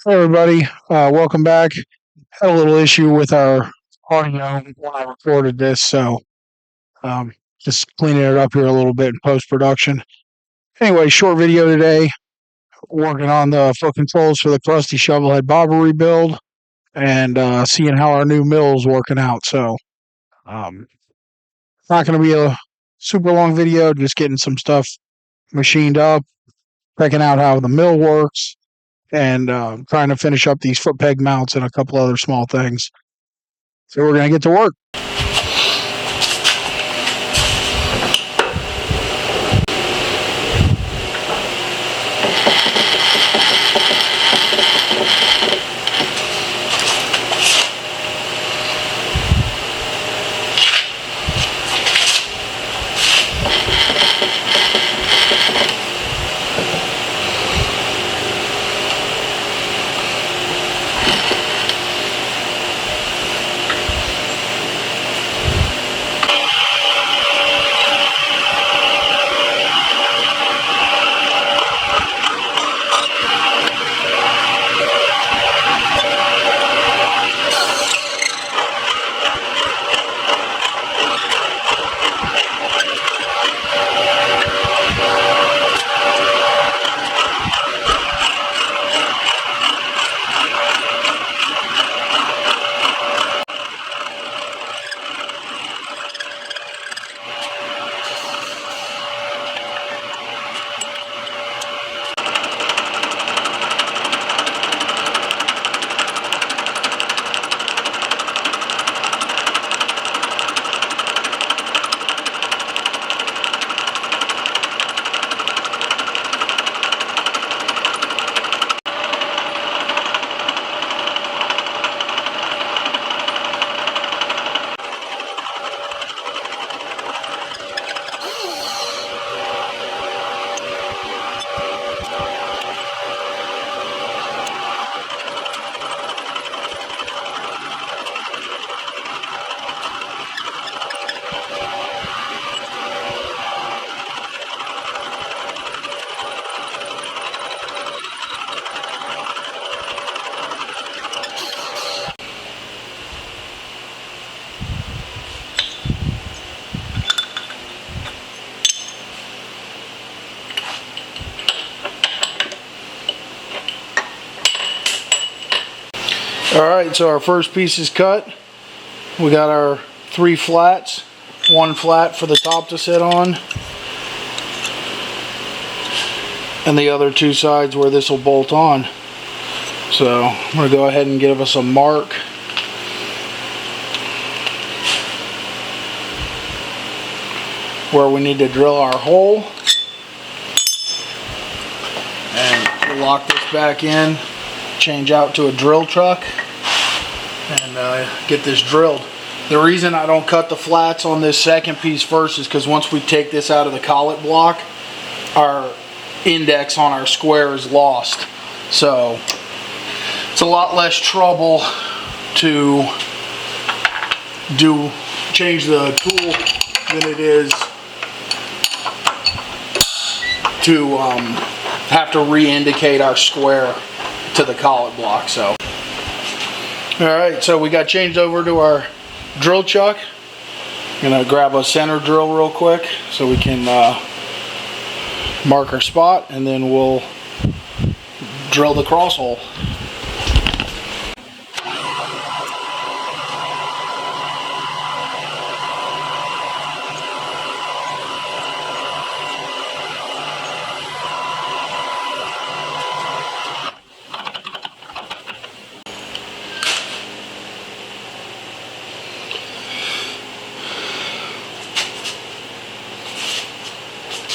Hey everybody, welcome back. Had a little issue with our audio when I recorded this, so um, just cleaning it up here a little bit in post production. Anyway, short video today. Working on the foot controls for the crusty Shovelhead Bobber Rebuild and seeing how our new mill is working out. So, not going to be a super long video, just getting some stuff machined up, checking out how the mill works, and trying to finish up these foot peg mounts and a couple other small things. So we're going to get to work. Alright, so our first piece is cut. We got our 3 flats, 1 flat for the top to sit on, and the other 2 sides where this will bolt on. So I'm going to go ahead and give us a mark. Where we need to drill our hole. And we'll lock this back in, change out to a drill truck, and get this drilled. The reason I don't cut the flats on this second piece first is because once we take this out of the collet block, our index on our square is lost. So it's a lot less trouble to change the tool than it is to have to re-indicate our square to the collet block. So alright, so we got changed over to our drill chuck. I'm gonna grab a center drill real quick so we can mark our spot, and then we'll drill the cross hole.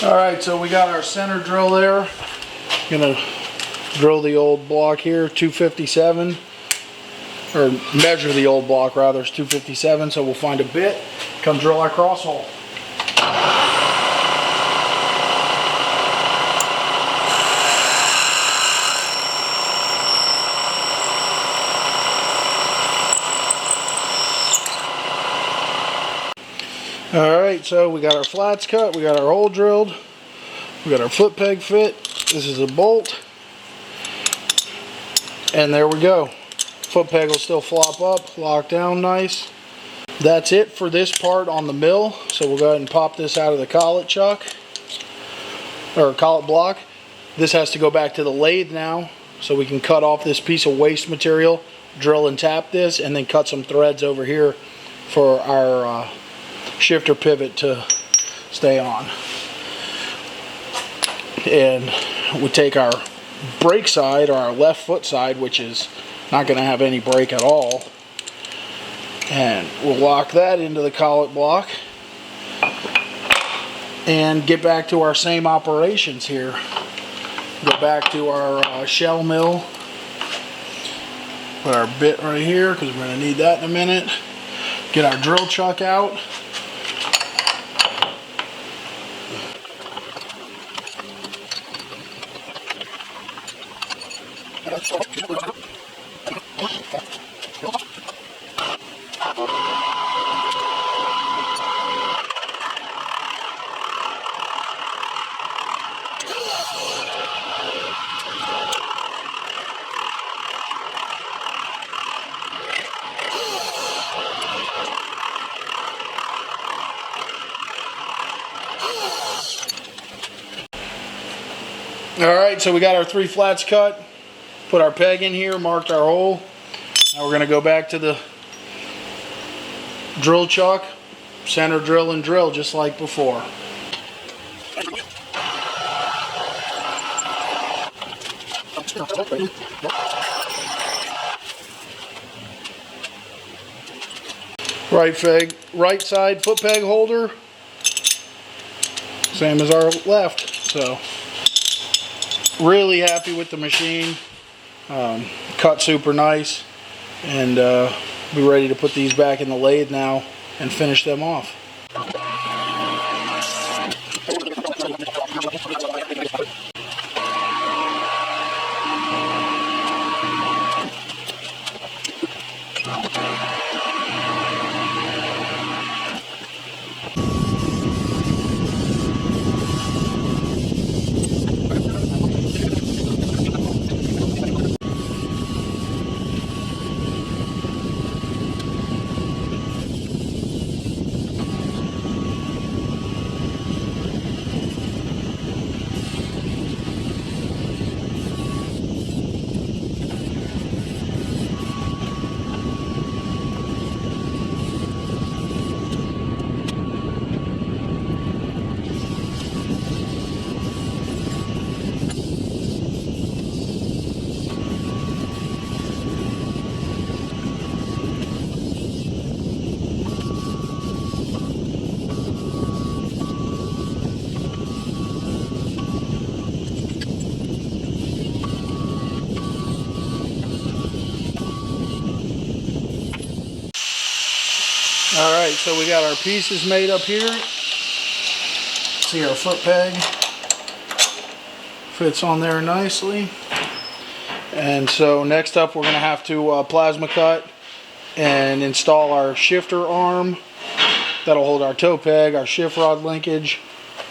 Alright, so we got our center drill there. I'm gonna drill the old block here, 257, or measure the old block rather, it's 257, so we'll find a bit, come drill our cross hole. Alright, so we got our flats cut, we got our hole drilled, we got our foot peg fit, this is a bolt, And there we go. Foot peg will still flop up, lock down nice. That's it for this part on the mill. So we'll go ahead and pop this out of the collet chuck, or collet block. This has to go back to the lathe now, so we can cut off this piece of waste material, drill and tap this, and then cut some threads over here for our shifter pivot to stay on. And we take our brake side, or our left foot side, which is not going to have any brake at all, and we'll lock that into the collet block and get back to our same operations here. Go back to our shell mill, put our bit right here because we're going to need that in a minute. Get our drill chuck out. Alright, so we got our 3 flats cut, put our peg in here, marked our hole. Now we're going to go back to the drill chuck, center drill and drill just like before. Right side foot peg holder, same as our left. So really happy with the machine. Cut super nice, and we're ready to put these back in the lathe now and finish them off. Alright, so we got our pieces made up here. See our foot peg fits on there nicely. And so next up we're going to have to plasma cut and install our shifter arm. That'll hold our toe peg, our shift rod linkage.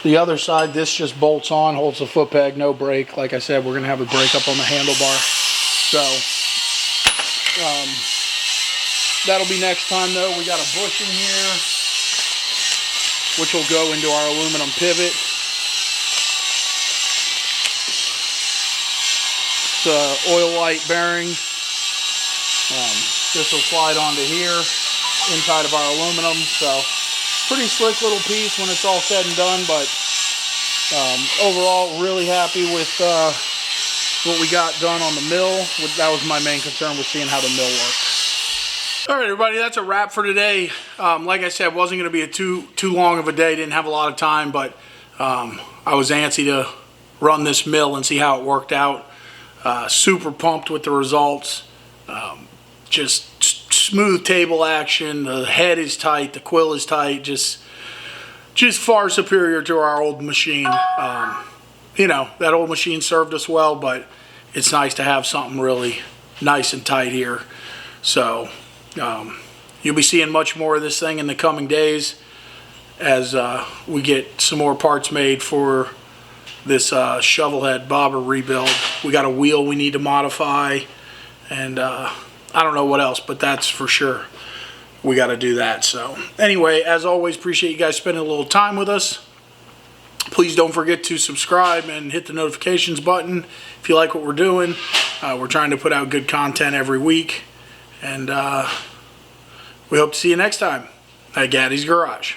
The other side, this just bolts on, holds the foot peg, no brake. Like I said, we're going to have a brake up on the handlebar. So that'll be next time though. We got a bushing here, which will go into our aluminum pivot. It's an oil light bearing. This will slide onto here, inside of our aluminum. So pretty slick little piece when it's all said and done, but overall really happy with what we got done on the mill. That was my main concern, was seeing how the mill works. Alright everybody, that's a wrap for today. Like I said, wasn't going to be a too long of a day, didn't have a lot of time, but I was antsy to run this mill and see how it worked out. Super pumped with the results. Just smooth table action, the head is tight, the quill is tight, just far superior to our old machine. You know, that old machine served us well, but it's nice to have something really nice and tight here. So you'll be seeing much more of this thing in the coming days as we get some more parts made for this Shovelhead Bobber Rebuild. We got a wheel we need to modify, and I don't know what else, but that's for sure. We got to do that. So anyway, as always, appreciate you guys spending a little time with us. Please don't forget to subscribe and hit the notifications button if you like what we're doing. We're trying to put out good content every week, and we hope to see you next time at Gattis Garage.